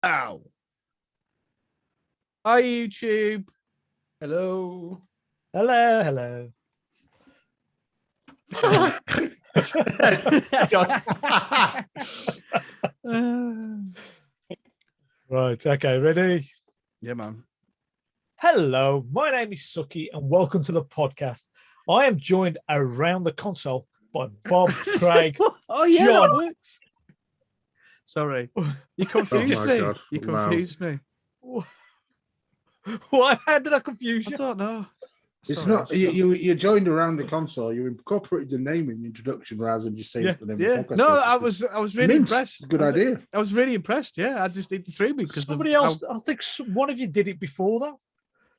Ow. Hi, YouTube. Hello. Hello. Right, okay, ready? Yeah, man. Hello, my name is Suki and welcome to the podcast. I am joined around the console by Bob, Craig, Oh, yeah, John. that works. Sorry. You confused me. God. You confused me. Why? How did I confuse I you? don't know. It's Sorry, not you joined around the console. You incorporated the name in the introduction rather than just saying Yeah, the name yeah. of the podcast. No, I was really impressed. Good idea. I was really impressed. Yeah, I just it threw me because Somebody else, I think one of you did it before that.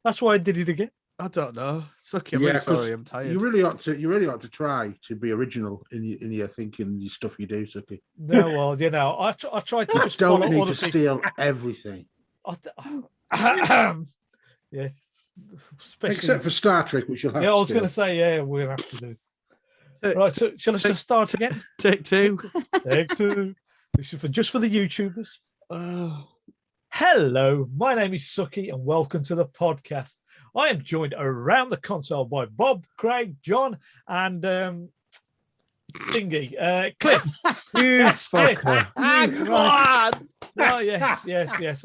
That's why I did it again. I don't know. Sucky, I'm really sorry. I'm tired. You really ought to try to be original in your thinking and your stuff you do, Suki. No, well, I tried to You just don't follow need other to people. steal everything. Yeah, Except for Star Trek, which you'll have yeah, to I was going to steal. say, yeah, we'll have to do. Right, so shall I just start again? Take two. Take two. This is just for the YouTubers. Hello, my name is Suki, and welcome to the podcast. I am joined around the console by Bob, Craig, John, and Cliff. You Cliff. fucker. God. Oh, yes.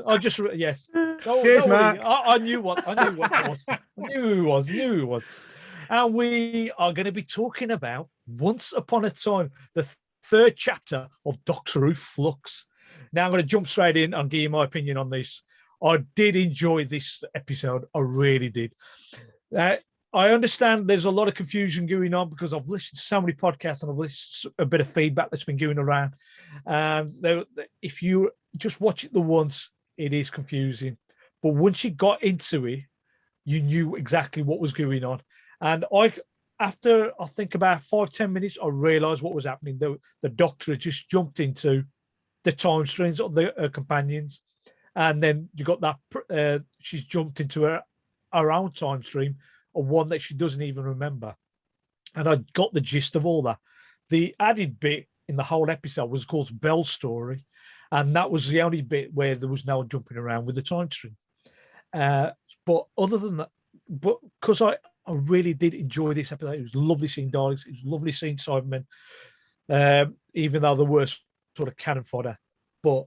I just yes. Don't Cheers, worry. Mark. I knew what it was. I knew it was. And we are going to be talking about Once Upon a Time, the third chapter of Doctor Who Flux. Now I'm going to jump straight in and give you my opinion on this. I did enjoy this episode. I really did. I understand there's a lot of confusion going on because I've listened to so many podcasts and I've listened to a bit of feedback that's been going around. And if you just watch it the once, it is confusing. But once you got into it, you knew exactly what was going on. And after I think about 5-10 minutes, I realised what was happening. The Doctor had just jumped into the time streams of her companions. And then you got that, she's jumped into her own time stream, or one that she doesn't even remember. And I got the gist of all that. The added bit in the whole episode was called Bell's story. And that was the only bit where there was no jumping around with the time stream. But other than that, but because I really did enjoy this episode, it was lovely seeing Daleks, it was lovely seeing Cybermen, even though there were sort of cannon fodder. But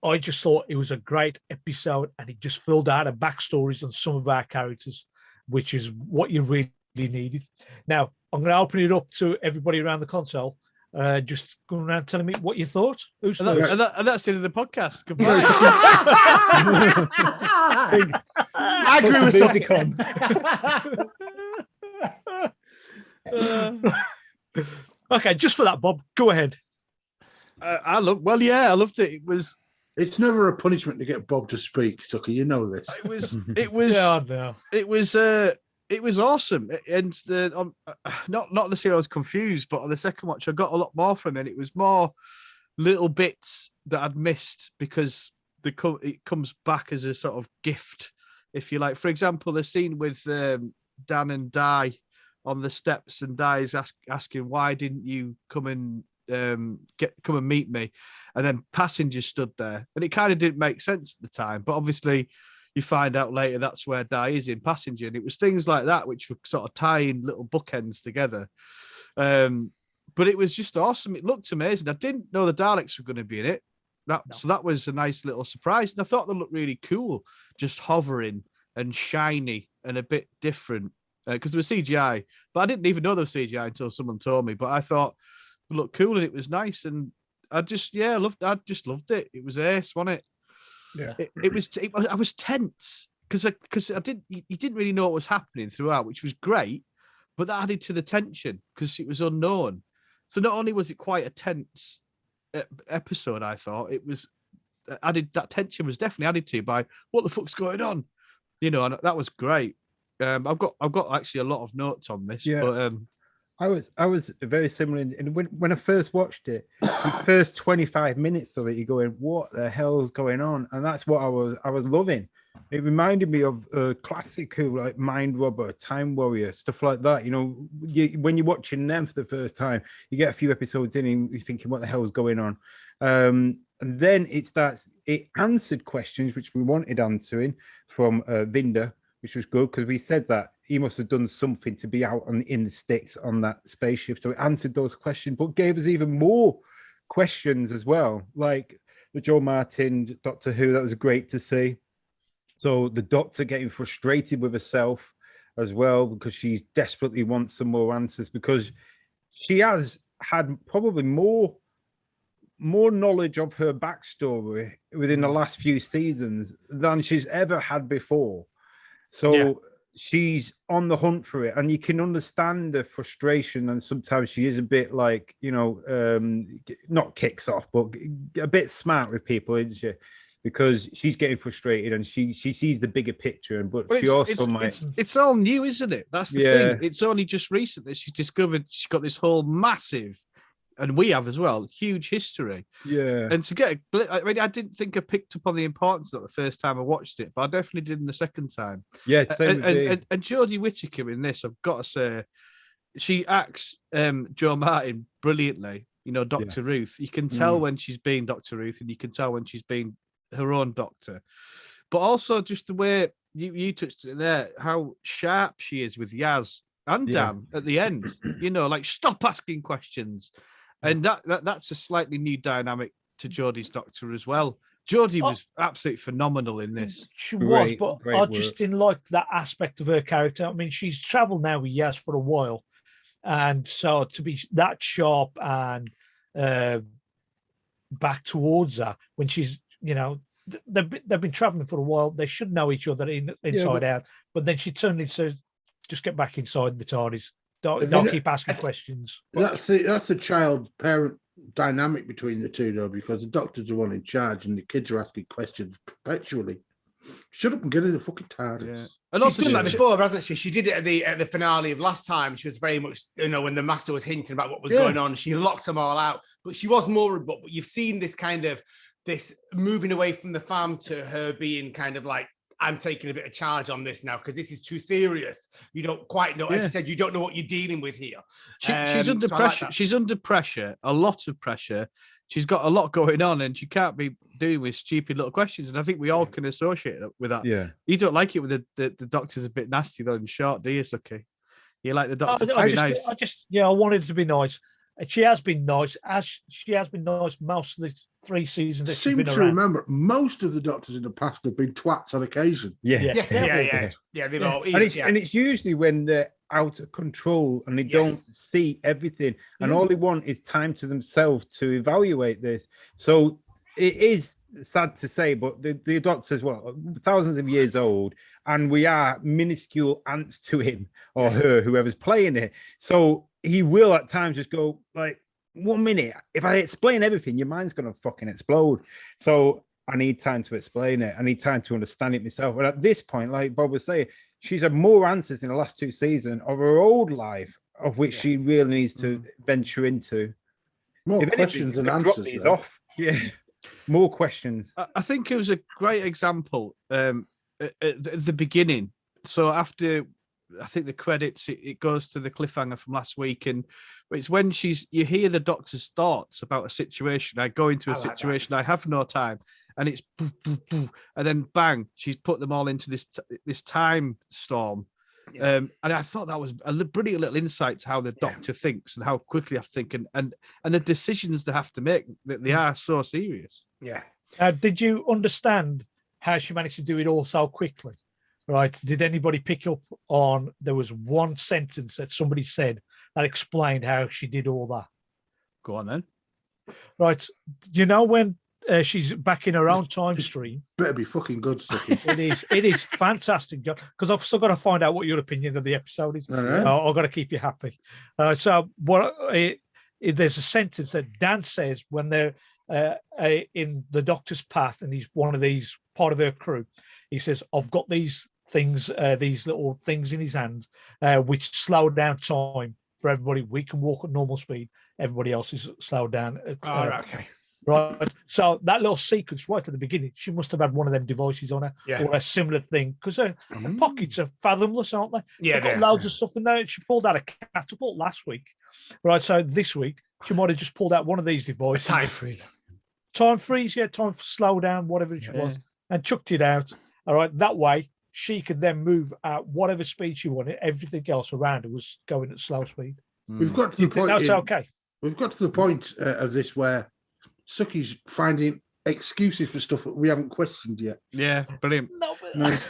I just thought it was a great episode and it just filled out the backstories on some of our characters, which is what you really needed. Now, I'm going to open it up to everybody around the console. Just going around telling me what you thought. Who's And that's the end of the podcast. Goodbye. I agree with Suki. Okay, just for that, Bob, go ahead. I loved it. It's never a punishment to get Bob to speak, Suki. You know this. It was Yeah, no. It was awesome. And not necessarily I was confused, but on the second watch I got a lot more from it. It was more little bits that I'd missed because it comes back as a sort of gift, if you like. For example, the scene with Dan and Di on the steps, and Di is asking, "Why didn't you come and come and meet me?" And then Passenger stood there, and it kind of didn't make sense at the time, but obviously you find out later that's where Di is in Passenger. And it was things like that which were sort of tying little bookends together. But it was just awesome. It looked amazing. I didn't know the Daleks were going to be in it. So that was a nice little surprise. And I thought they looked really cool, just hovering and shiny and a bit different because they were CGI. But I didn't even know they were CGI until someone told me. But I thought it looked cool and it was nice. And I just loved it. It was ace, wasn't it? Yeah, I was tense because you didn't really know what was happening throughout, which was great, but that added to the tension because it was unknown. So not only was it quite a tense episode, I thought it was that tension was definitely added to by what the fuck's going on, and that was great. I've got actually a lot of notes on this, but I was very similar. And when I first watched it, the first 25 minutes of it, you're going, "What the hell's going on?" And that's what I was loving. It reminded me of classic like Mind Robber, Time Warrior, stuff like that. You know, when you're watching them for the first time, you get a few episodes in and you're thinking, what the hell is going on? And then it answered questions which we wanted answering from Vinder, which was good because we said that he must have done something to be out in the sticks on that spaceship. So it answered those questions, but gave us even more questions as well, like the Joe Martin Doctor Who. That was great to see. So the Doctor getting frustrated with herself as well because she desperately wants some more answers because she has had probably more knowledge of her backstory within the last few seasons than she's ever had before. So she's on the hunt for it, and you can understand the frustration. And sometimes she is a bit like, not kicks off, but a bit smart with people, isn't she? Because she's getting frustrated and she sees the bigger picture, but she also might. It's all new, isn't it? That's the thing. It's only just recent that she's discovered she's got this whole massive, and we have as well, huge history. Yeah. And to get I didn't think I picked up on the importance of it the first time I watched it, but I definitely did in the second time. Yeah, same and Geordie Whittaker in this, I've got to say, she acts Joe Martin brilliantly. You know, Dr. Ruth. You can tell when she's being Dr. Ruth, and you can tell when she's being her own doctor. But also just the way you touched it there, how sharp she is with Yaz and Dan at the end. You know, like, stop asking questions. And that's a slightly new dynamic to Geordie's Doctor as well. Geordie was absolutely phenomenal in this. She was, but I just didn't like that aspect of her character. I mean, she's travelled now with Yaz for a while, and so to be that sharp and back towards her when she's, they've been travelling for a while. They should know each other inside out. But then she suddenly says, "Just get back inside the TARDIS. Don't keep asking questions." That's the child-parent dynamic between the two, though, because the Doctor's the one in charge and the kids are asking questions perpetually. Shut up and get in the fucking TARDIS. Yeah. And also, she's done that before, hasn't she? She did it at the finale of last time. She was very much, when the Master was hinting about what was going on, she locked them all out. But she was more, but you've seen this kind of this moving away from the farm to her being kind of like, I'm taking a bit of charge on this now because this is too serious. You don't quite know. As you said, you don't know what you're dealing with here. She's under pressure. She's under pressure, a lot of pressure. She's got a lot going on, and she can't be doing with stupid little questions. And I think we all can associate with that. Yeah. You don't like it when the Doctor's a bit nasty though and short, do you, Suki? You like the Doctor to be nice. I wanted it to be nice. And she has been nice, she has been nice most of the 3 seasons that she's been around. Remember, most of the Doctors in the past have been twats on occasion. Yeah. They've all. And it's usually when they're out of control and they don't see everything, and all they want is time to themselves to evaluate this. So it is sad to say, but the Doctor's thousands of years old, and we are minuscule ants to him or her, whoever's playing it. So he will at times just go like, 1 minute, if I explain everything, your mind's going to fucking explode. So I need time to explain it. I need time to understand it myself. And at this point, like Bob was saying, she's had more answers in the last 2 seasons of her old life, of which she really needs to venture into. More questions than answers. Off. Yeah. More questions. I think it was a great example at the beginning. So after, I think the credits, it goes to the cliffhanger from last week, and it's when you hear the Doctor's thoughts about a situation. I go into a situation, I have no time, and it's boo, boo, boo, and then bang, she's put them all into this time storm. And I thought that was a brilliant little insight to how the Doctor thinks and how quickly I think, and the decisions they have to make, that they are so serious. Yeah. Did you understand how she managed to do it all so quickly? Right? Did anybody pick up on there was one sentence that somebody said that explained how she did all that? Go on then. Right. When she's back in her own time stream. Better be fucking good, Suki. It is fantastic, John, because I've still got to find out what your opinion of the episode is. Right. I've got to keep you happy. So there's a sentence that Dan says when they're in the Doctor's past, and he's one of these part of her crew. He says, "I've got these things, these little things in his hands, which slow down time for everybody. We can walk at normal speed. Everybody else is slowed down." Okay. Right. So that little sequence right at the beginning, she must have had one of them devices on her or a similar thing because her pockets are fathomless, aren't they? Yeah, They've got loads of stuff in there. She pulled out a catapult last week. Right. So this week, she might have just pulled out one of these devices. Time freeze. Time freeze, time for slow down, whatever it was, and chucked it out. All right. That way, she could then move at whatever speed she wanted. Everything else around her was going at slow speed. We've got to the point. That's okay. We've got to the point of this where Suki's finding excuses for stuff that we haven't questioned yet. Yeah, brilliant.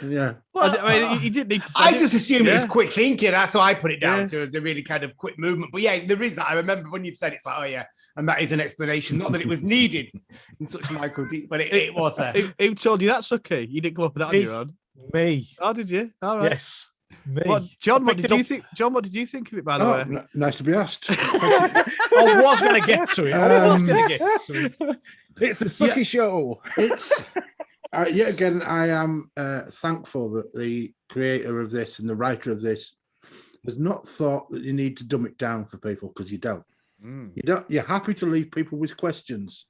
Yeah. Well, I mean, he didn't need to say I just assumed it was Yeah. quick thinking. That's what I put it down to, as a really kind of quick movement. But yeah, there is that. I remember when you've said it's like, oh yeah, and that is an explanation. Not that it was needed in such micro detail, but it was there. Who told you that's okay? You didn't come up with that on Me. your own. Me. Oh, did you? All right. Yes. Me. What, John? What I picked did it you up- think? John, what did you think of it? By the Oh, way, nice to be asked. I was going to get to it. I was going to get to it. It's the Suki show. It's yet again, I am thankful that the creator of this and the writer of this has not thought that you need to dumb it down for people, because you don't. You don't. You're happy to leave people with questions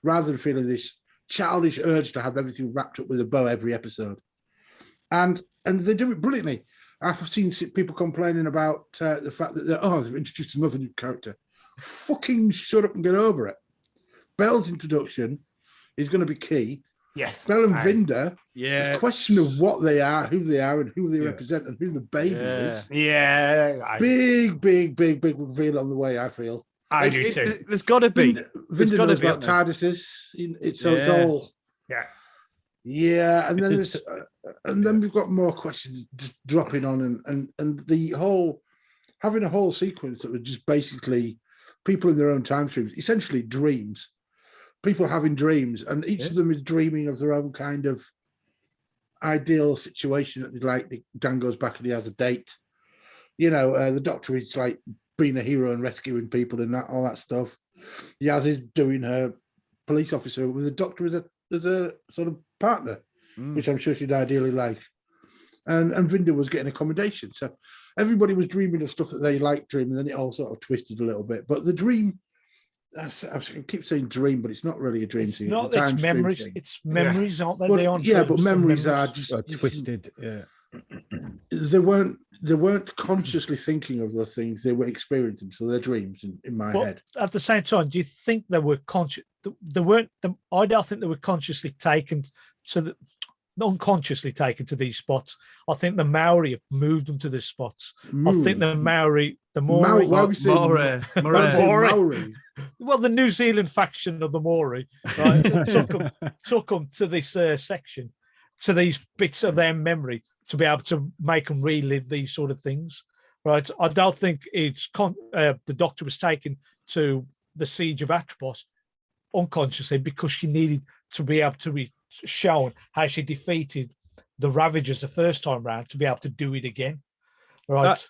rather than feeling this childish urge to have everything wrapped up with a bow every episode. And they do it brilliantly. I've seen people complaining about the fact that they've introduced another new character. Fucking shut up and get over it. Belle's introduction is going to be key. Yes. Belle and Vinda, yeah. the question of what they are, and who they represent, and who the baby is. Yeah. Big reveal on the way, I feel. I do too. There's got to be. Vinda gotta knows be, about hasn't TARDISes. It's all. Yeah. Yeah, and then It's then we've got more questions just dropping on, and the whole having a whole sequence that was just basically people in their own time streams, essentially dreams. People having dreams, and each of them is dreaming of their own kind of ideal situation that they'd like. Dan goes back and he has a date. The Doctor is like being a hero and rescuing people and that all that stuff. Yaz is doing her police officer with the Doctor as a sort of partner, which I'm sure she'd ideally like. And Vinda was getting accommodation. So everybody was dreaming of stuff that they liked dreaming, and then it all sort of twisted a little bit. But the dream, I keep saying dream, but it's not really a dream thing. Not, it's it's memories. thing. It's memories, aren't they? But memories are just Twisted. Yeah. They weren't consciously thinking of those things. They were experiencing, so they're dreams in my head. At the same time, do you think they were conscious? They weren't. I don't think they were consciously taken unconsciously taken to these spots. I think the Maori have moved them to these spots. I think the Maori. Maori. Well, the New Zealand faction of the Maori right, took them to this section, to these bits of their memory to be able to make them relive these sort of things. Right. I don't think it's the Doctor was taken to the siege of Atropos unconsciously because she needed to be able to be shown how she defeated the Ravagers the first time round to be able to do it again. Right.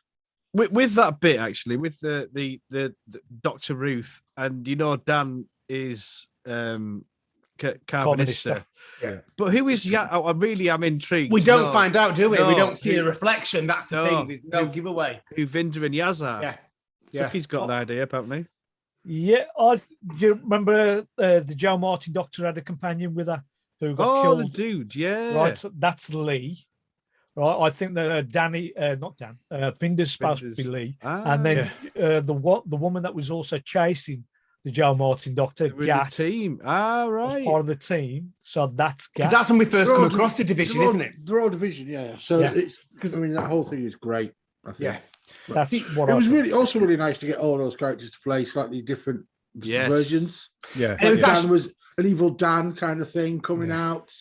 With that bit, actually, with the Dr. Ruth, and Dan is Carbonista. Yeah. But who is I really am intrigued. We don't find out, do we? No. We don't see a reflection. That's the thing. There's no giveaway. Who Vinda and Yaz are. Yeah. Suki's got an idea, apparently. Yeah. Do you remember the Joe Martin Doctor had a companion with her who got killed? The dude, yeah. Right. So that's Lee. Right. I think that Vinda's supposed to be Lee. And then the woman that was also chasing the Joe Martin Doctor, Gat, the team. Right. Part of the team. So that's Gat. Because that's when we first come across the division, isn't it? They're all division, yeah. So that whole thing is great. I think. Yeah. That's what it was really nice to get all those characters to play slightly different versions. Yeah. Like Dan was an evil Dan kind of thing coming out.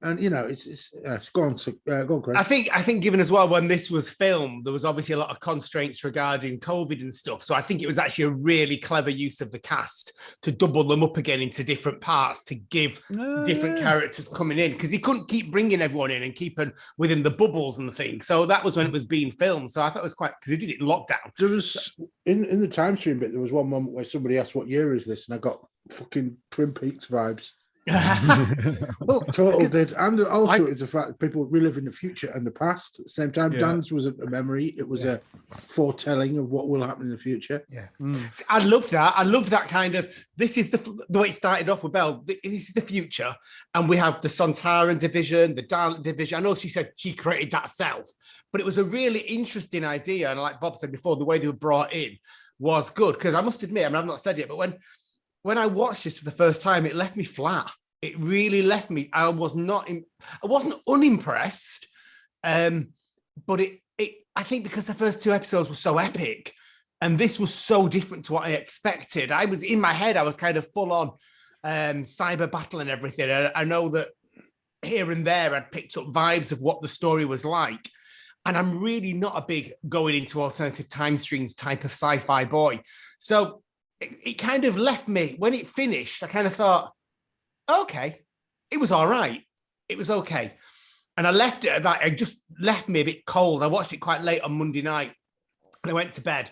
And it's gone. Go on, Chris. I think given as well when this was filmed, there was obviously a lot of constraints regarding COVID and stuff. So I think it was actually a really clever use of the cast to double them up again into different parts to give different characters coming in, because he couldn't keep bringing everyone in and keeping within the bubbles and things. So that was when it was being filmed. So I thought it was quite, because he did it in lockdown. There was in the time stream bit. There was one moment where somebody asked, "What year is this?" And I got fucking Twin Peaks vibes. Well, Total because- did, and also it's the fact that people relive in the future and the past at the same time. Yeah. Dan's was a memory; it was a foretelling of what will happen in the future. Yeah, Mm. See, I loved that. I love that kind of. This is the way it started off with Belle. This is the future, and we have the Sontaran division, the Dalek division. I know she said she created that herself, but it was a really interesting idea. And like Bob said before, the way they were brought in was good because I must admit, I mean, I've not said it, but when I watched this for the first time, it left me flat. It really left me. I wasn't unimpressed, but it. I think because the first two episodes were so epic, and this was so different to what I expected. I was in my head. I was kind of full on cyber battle and everything. I know that here and there I'd picked up vibes of what the story was like, and I'm really not a big going into alternative time streams type of sci-fi boy. So it kind of left me when it finished. I kind of thought, okay, it was all right. It was okay. And I left it at that. It just left me a bit cold. I watched it quite late on Monday night and I went to bed.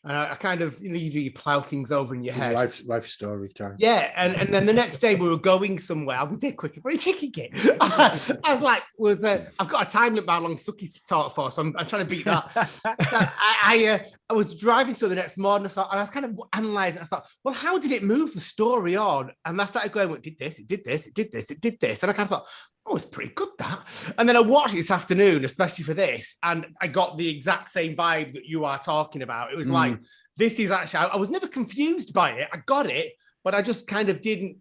And I kind of, you plow things over in your head. Life story time. Yeah. And then the next day we were going somewhere. I'll be there quickly. What are you checking it? I was like, I've got a time limit how long Suki's to talk for. So I'm trying to beat that. I was driving to the next morning. And I was kind of analysing. I thought, well, how did it move the story on? And I started going, well, it did this, it did this, it did this, it did this. And I kind of thought, oh, it's pretty good, that. And then I watched it this afternoon, especially for this, and I got the exact same vibe that you are talking about. It was like, this is actually, I was never confused by it. I got it, but I just kind of didn't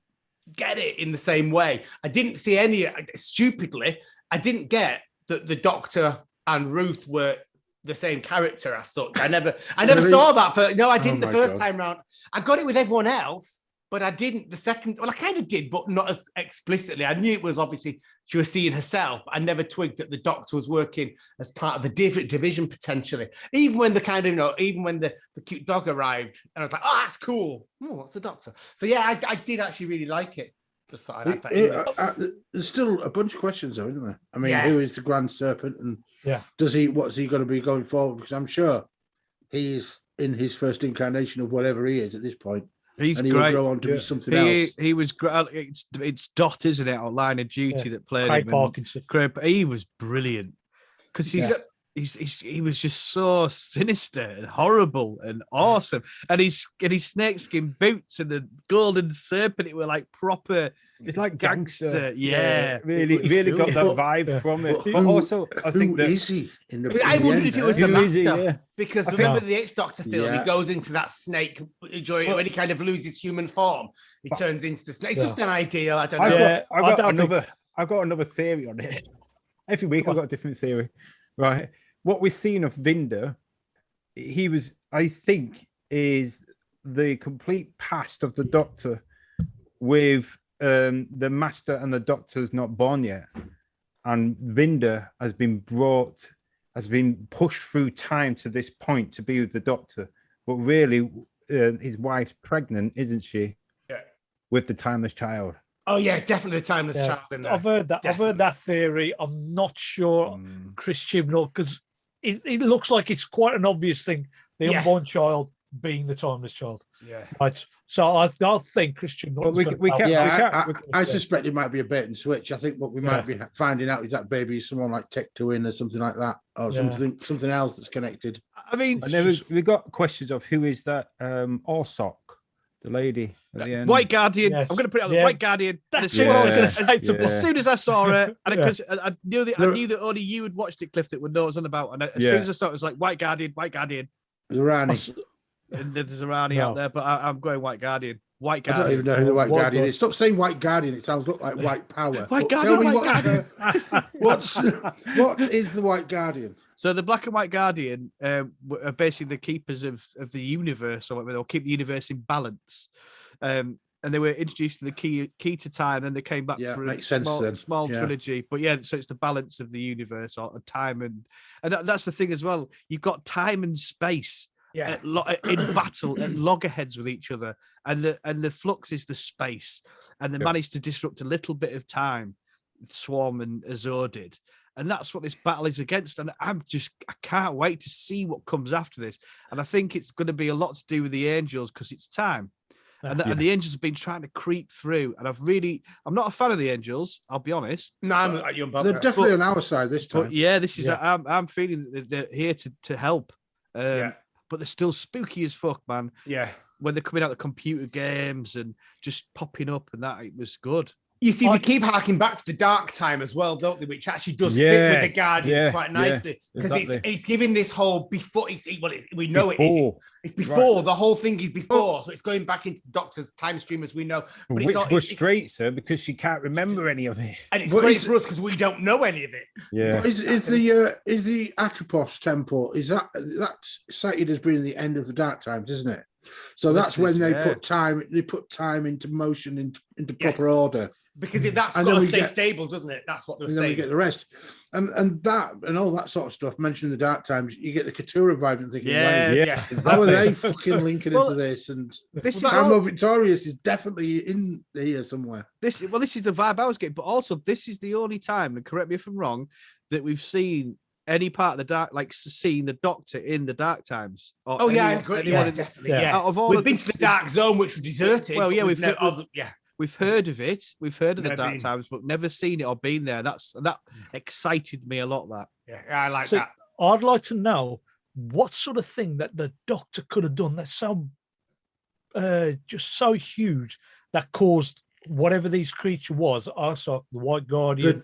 get it in the same way. I didn't see any, stupidly, I didn't get that the Doctor and Ruth were the same character as such. I never saw that. I didn't the first time round. I got it with everyone else, but I didn't the second. Well, I kind of did, but not as explicitly. I knew it was obviously she was seeing herself. I never twigged that the Doctor was working as part of the different division potentially. Even when the kind of, even when the cute dog arrived, and I was like, oh, that's cool. Oh, what's the Doctor? So yeah, I did actually really like it. Just thought I'd add that in. There's still a bunch of questions though, isn't there? I mean, Yeah. who is the Grand Serpent, and what's he going to be going forward? Because I'm sure he's in his first incarnation of whatever he is at this point. He's and he great. will grow on to be something else. He was great. It's Dot, isn't it? On Line of Duty that played Craig him. Parkinson. He was brilliant because he was just so sinister and horrible and awesome. And his snakeskin boots and the golden serpent, it were like proper. It's like gangster. Really cool. got that vibe from it. But also, I think who that is he? I wondered if it was the Who is he? Master. Yeah. Because I remember think- the Eighth Doctor film, Yeah. he goes into that snake when he kind of loses human form. He turns into the snake. It's just an idea. I don't know. I've got another theory on it. Every week I've got a different theory. Right. What we've seen of Vinder, I think, is the complete past of the Doctor with the Master and the Doctor's not born yet. And Vinder has been pushed through time to this point to be with the Doctor. But really, his wife's pregnant, isn't she? Yeah. With the timeless child. Oh yeah, definitely the timeless child in there. I've heard that. Definitely. I've heard that theory. I'm not sure Chris Chibnall, because it looks like it's quite an obvious thing. The unborn child being the timeless child. Yeah. Right. So I think Chris Chibnall. I suspect it might be a bait and switch. I think what we might be finding out is that baby is someone like Tech2In or something like that, or something else that's connected. I mean, we got questions of who is that Orsock, the lady at the end. White Guardian. Yes. I'm going to put it on the White Guardian. That's As soon as I saw her, and because I knew that only you had watched it, Cliff, that would know what I was on about. And as soon as I saw it, it was like White Guardian. The Rani. And there's a Rani out there, but I'm going White Guardian. White Guardian. I don't even know who the White Guardian is. Stop saying White Guardian. It sounds like White Power. White Guardian. Tell me Guardian. what is the White Guardian? So the Black and White Guardian are basically the keepers of the universe, or they'll keep the universe in balance. And they were introduced to the key to time, and they came back for a small trilogy. But so it's the balance of the universe, or time, and that's the thing as well. You've got time and space. In battle at loggerheads with each other, and the Flux is the space, and they managed to disrupt a little bit of time. Swarm and Azor did, and that's what this battle is against. And I can't wait to see what comes after this. And I think it's going to be a lot to do with the Angels because it's time, And the angels have been trying to creep through. And I'm not a fan of the angels, I'll be honest. No, I'm like you. They're definitely on our side this time. But yeah, this is I'm feeling that they're here to help. But they're still spooky as fuck, man. Yeah. When they're coming out of computer games and just popping up and that, it was good. You see, they keep harking back to the dark time as well, don't they? Which actually does fit with the Guardians quite nicely because it's giving this whole before. We know before. It's before the whole thing is before, so it's going back into the Doctor's time stream as we know. But which frustrates her because she can't remember any of it, and it's great for us because we don't know any of it. Yeah, is the Atropos temple that's cited as being the end of the dark times, isn't it? So that's when they put time into motion into proper order. Because that's got to stay stable, doesn't it? That's what they're saying. Then we get the rest, and that and all that sort of stuff. Mentioning the dark times, you get the Katura vibe and thinking, how are they fucking linking into this? And Time Victorious is definitely in here somewhere. This is the vibe I was getting, but also this is the only time, and correct me if I'm wrong, that we've seen any part of the dark, like seeing the Doctor in the dark times. I agree. Definitely. Out of all, we've been to the dark zone, which was deserted. Well, we've heard of it. We've heard of the dark times, but never seen it or been there. That excited me a lot. I like that. I'd like to know what sort of thing that the Doctor could have done that's so just so huge that caused whatever these creature was. Also, the White Guardian.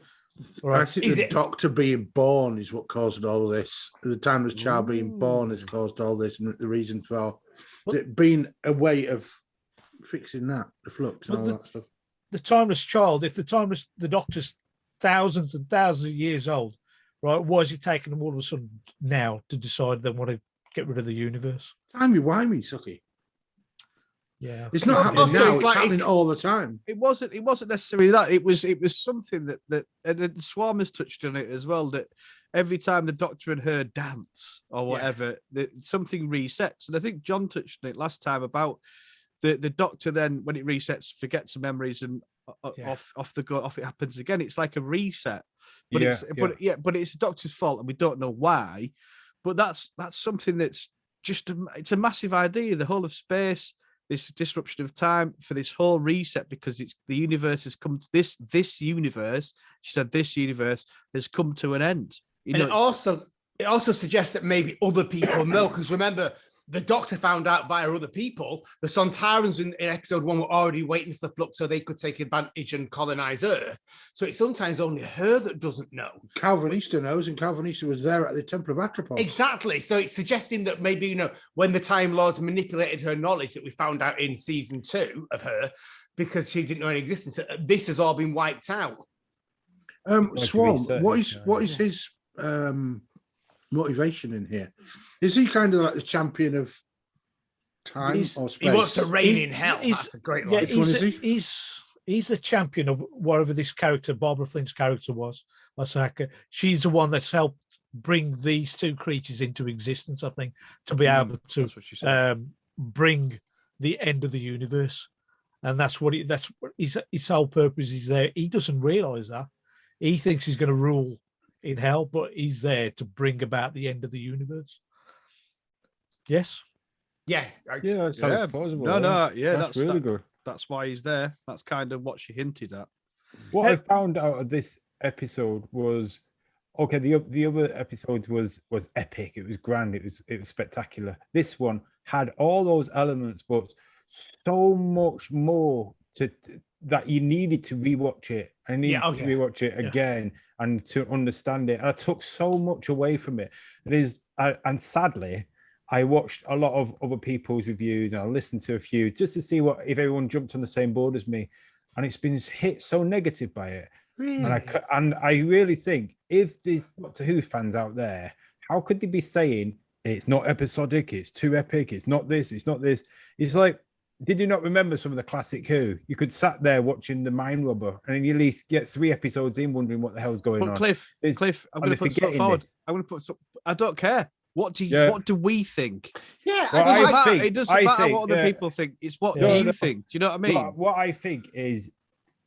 I think the Doctor being born is what caused all of this. The timeless child being born has caused all this, and the reason for it being a way of fixing that, the flux and all that stuff. The timeless child, if the Doctor's thousands and thousands of years old, right? Why is it taking them all of a sudden now to decide they want to get rid of the universe? Timey-whimey, sucky. Yeah, it's not happening now. It's happening all the time. It wasn't necessarily that. It was something that and Swarm has touched on it as well. That every time the Doctor and her dance or whatever, something resets. And I think John touched on it last time about the Doctor. Then when it resets, forgets the memories and off it happens again. It's like a reset. But it's the Doctor's fault, and we don't know why. But that's something that's just it's a massive idea. The whole of space. This disruption of time for this whole reset because it's the universe has come to this universe. She said this universe has come to an end. It also suggests that maybe other people know because remember the Doctor found out via other people. The Sontarans in episode 1 were already waiting for the Flux so they could take advantage and colonize Earth. So it's sometimes only her that doesn't know. Calvinista knows, and Calvinista was there at the Temple of Atropos. Exactly. So it's suggesting that maybe, when the Time Lords manipulated her knowledge that we found out in season 2 of her, because she didn't know any existence, this has all been wiped out. Swan, what is his motivation in here? Is he kind of like the champion of time or space? He wants to reign in hell. That's a great line. He's the champion of whatever this character, Barbara Flynn's character was, Osaka. She's the one that's helped bring these two creatures into existence, I think, to be able to bring the end of the universe. And that's what his whole purpose is there. He doesn't realize that. He thinks he's going to rule in hell, but he's there to bring about the end of the universe. Yes. Yeah. It sounds plausible. That's really good. That's why he's there. That's kind of what she hinted at. What I found out of this episode was the other episode was epic. It was grand. It was spectacular. This one had all those elements, but so much more that you needed to rewatch it. I needed to rewatch it again and to understand it. And I took so much away from it. And sadly, I watched a lot of other people's reviews and I listened to a few just to see if everyone jumped on the same board as me. And it's been hit so negative by it. Really? And I really think if there's Doctor Who fans out there, how could they be saying it's not episodic, it's too epic, it's not this, it's not this? It's like, did you not remember some of the classic Who? You could sat there watching The Mind Robber and you at least get 3 episodes in wondering what the hell's going on. Cliff, I'm going to put something forward. I'm going to put I don't care. What do we think? Yeah, it doesn't matter what other people think. It's what you think. Do you know what I mean? What I think is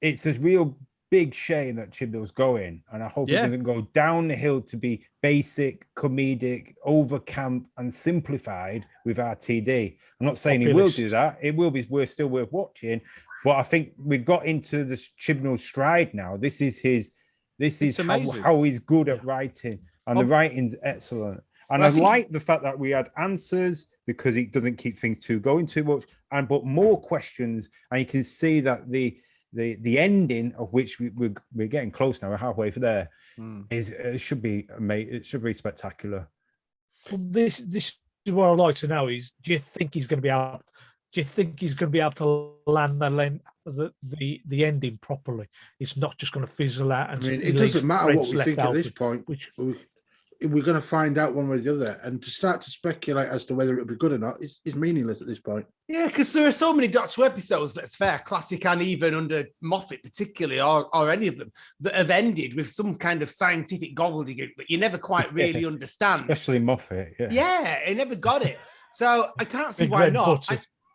it's a real big shame that Chibnall's going, and I hope it Yeah. doesn't go down the hill to be basic, comedic, over camp, and simplified with RTD. I'm not saying he will do that. It will be still worth watching, but I think we got into the Chibnall stride now. This is how he's good at writing, and the writing's excellent. And I like the fact that we had answers because it doesn't keep things going too much, but more questions, and you can see that the ending of which we're getting close now. We're halfway there. It should be amazing. It should be spectacular. Well, this is what I'd like to know is: do you think he's going to be able? Do you think he's going to be able to land the ending properly? It's not just going to fizzle out. And it doesn't matter what we think at this point. We're going to find out one way or the other, and to start to speculate as to whether it'll be good or not is meaningless at this point. Yeah, because there are so many Doctor Who episodes, that's fair, classic and even under Moffat particularly, or any of them, that have ended with some kind of scientific gobbledygook that you never quite really understand. Especially Moffat. Yeah, he never got it. So I can't see why not.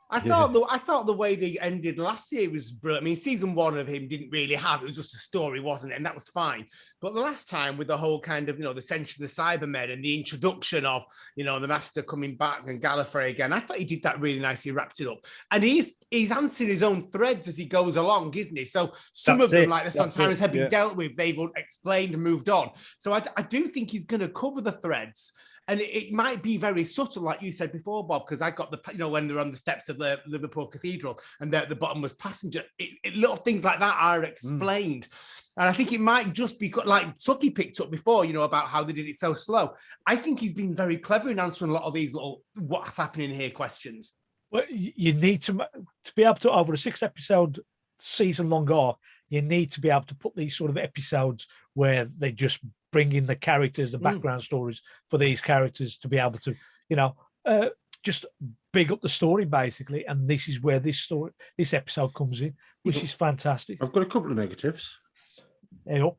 I thought the way they ended last year was brilliant. I mean, season 1 of him didn't really have, it was just a story, wasn't it? And that was fine. But the last time with the whole kind of, the Ascension of the Cybermen and the introduction of, the Master coming back and Gallifrey again, I thought he did that really nicely, wrapped it up. And he's answering his own threads as he goes along, isn't he? So some of them, like the Sontarans, have been dealt with, they've explained and moved on. So I do think he's going to cover the threads. And it might be very subtle, like you said before, Bob, because I got when they're on the steps of the Liverpool Cathedral and at the bottom was passenger. Little things like that are explained. And I think it might just be like Tucky picked up before, about how they did it so slow. I think he's been very clever in answering a lot of these little what's happening here questions. Well, you need to be able to, over a 6-episode season-long arc, you need to be able to put these sort of episodes where they just bring in the characters, the background stories for these characters to be able to, just big up the story basically. And this is where this episode comes in, which is fantastic. I've got a couple of negatives. Can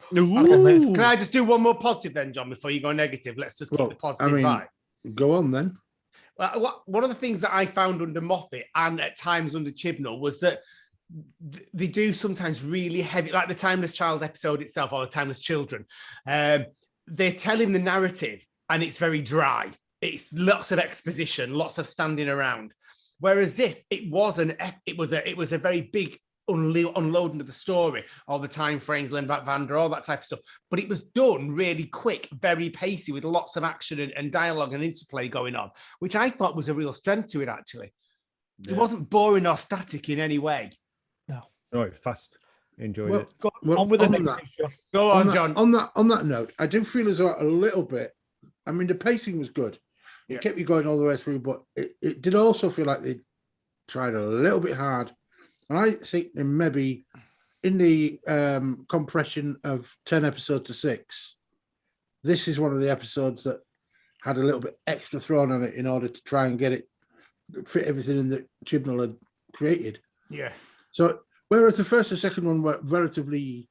I just do one more positive then, John, before you go negative? Let's just keep the positive vibe. Go on then. Well, one of the things that I found under Moffat and at times under Chibnall was that they do sometimes really heavy, like the Timeless Child episode itself or the Timeless Children. They're telling the narrative and it's very dry. It's lots of exposition, lots of standing around. Whereas this, it was a very big unloading of the story, all the time frames, Lindback Vander, all that type of stuff. But it was done really quick, very pacey, with lots of action and dialogue and interplay going on, which I thought was a real strength to it, actually. Yeah. It wasn't boring or static in any way. No, fast. Enjoyed it. Go on, John. On that note, I do feel as though a little bit. I mean, the pacing was good. It kept you going all the way through, but it did also feel like they tried a little bit hard. And I think they maybe in the compression of 10 episodes to 6, this is one of the episodes that had a little bit extra thrown on it in order to try and get it fit everything in that Chibnall had created. Yeah. So whereas the first and second one were relatively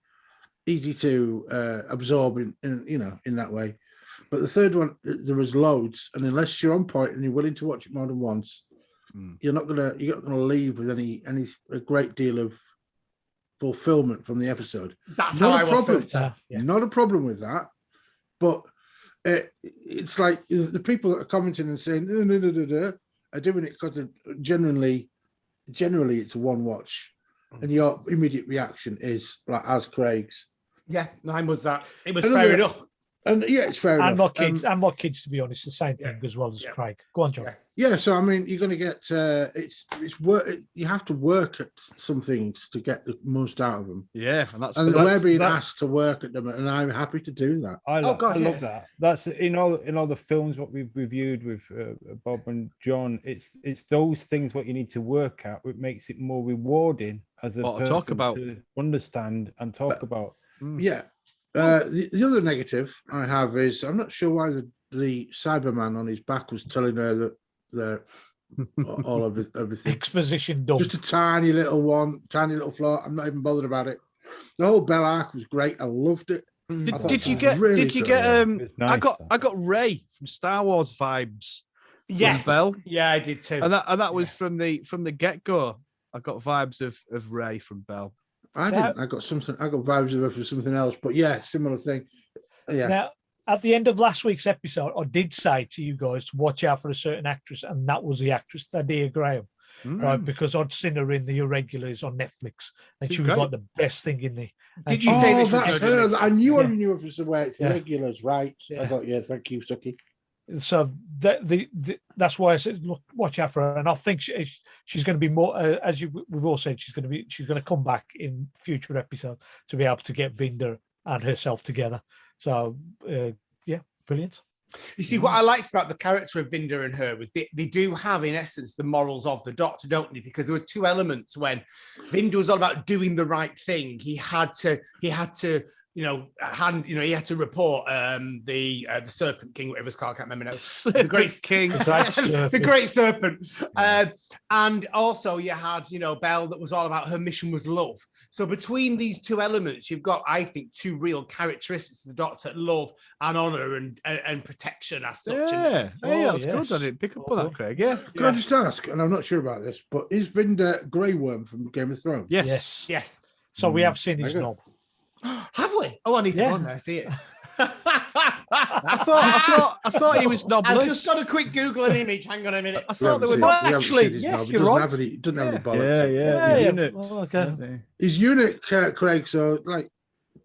easy to absorb in that way, but the third one there was loads, and unless you're on point and you're willing to watch it more than once, you're not gonna leave with a great deal of fulfillment from the episode. That's not how I was first time. Not a problem with that, but it's like the people that are commenting and saying are doing it because generally it's a one watch. And your immediate reaction is like as Craig's. Yeah, mine was that. It was fair enough. And it's fair enough. And my kids, to be honest, the same thing as well as Craig. Go on, John. Yeah, so I mean, you're going to get it's work. You have to work at some things to get the most out of them. Yeah, and we're being asked to work at them, and I'm happy to do that. I love that. That's in all the films what we've reviewed with Bob and John. It's those things what you need to work at, which makes it more rewarding as a person to understand and talk about. Yeah. The other negative I have is I'm not sure why the Cyberman on his back was telling her that all of everything. Exposition done. Just a tiny little flaw. I'm not even bothered about it. The whole Bell arc was great. I loved it. Did you get I got Rey from Star Wars vibes. Yes. Bell. Yeah, I did too. And that was from the get-go. I got vibes of Rey from Bell. I didn't. I got vibes of her for something else, but yeah, similar thing. Yeah. Now, at the end of last week's episode, I did say to you guys to watch out for a certain actress, and that was the actress Thaddeus Graham, right? Because I'd seen her in The Irregulars on Netflix, and she was like the best thing in the. Did you say this? That's her. I knew her from somewhere. It's The Irregulars, right? Yeah. I got you. Thank you, Stucky. So that's why I said, look, watch out for her, and I think she's going to be more, as we've all said, she's going to come back in future episodes to be able to get Vinda and herself together. So yeah, brilliant. You see, what I liked about the character of Vinda and her was they do have, in essence, the morals of the Doctor, don't they? Because there were two elements when Vinda was all about doing the right thing. He had to. He had to report the Serpent King, whatever it's called, I can't remember now. The Great King, the Great Serpent. And also you had, Belle, that was all about her mission was love. So between these two elements, you've got, I think, two real characteristics of the Doctor: love and honour and protection as such. Yeah, that's good. I didn't pick up on that, Craig. Yeah. Can I just ask, and I'm not sure about this, but is Vinda Grey Worm from Game of Thrones? Yes. So we have seen his knob. Have we? Oh, I need to go on there. See it. I thought he was knobless. I've just got a quick Google an image. Hang on a minute. I thought they were actually. Yes, you're right. He doesn't have the bollocks. Unit. Oh, okay. He's unit, Craig. So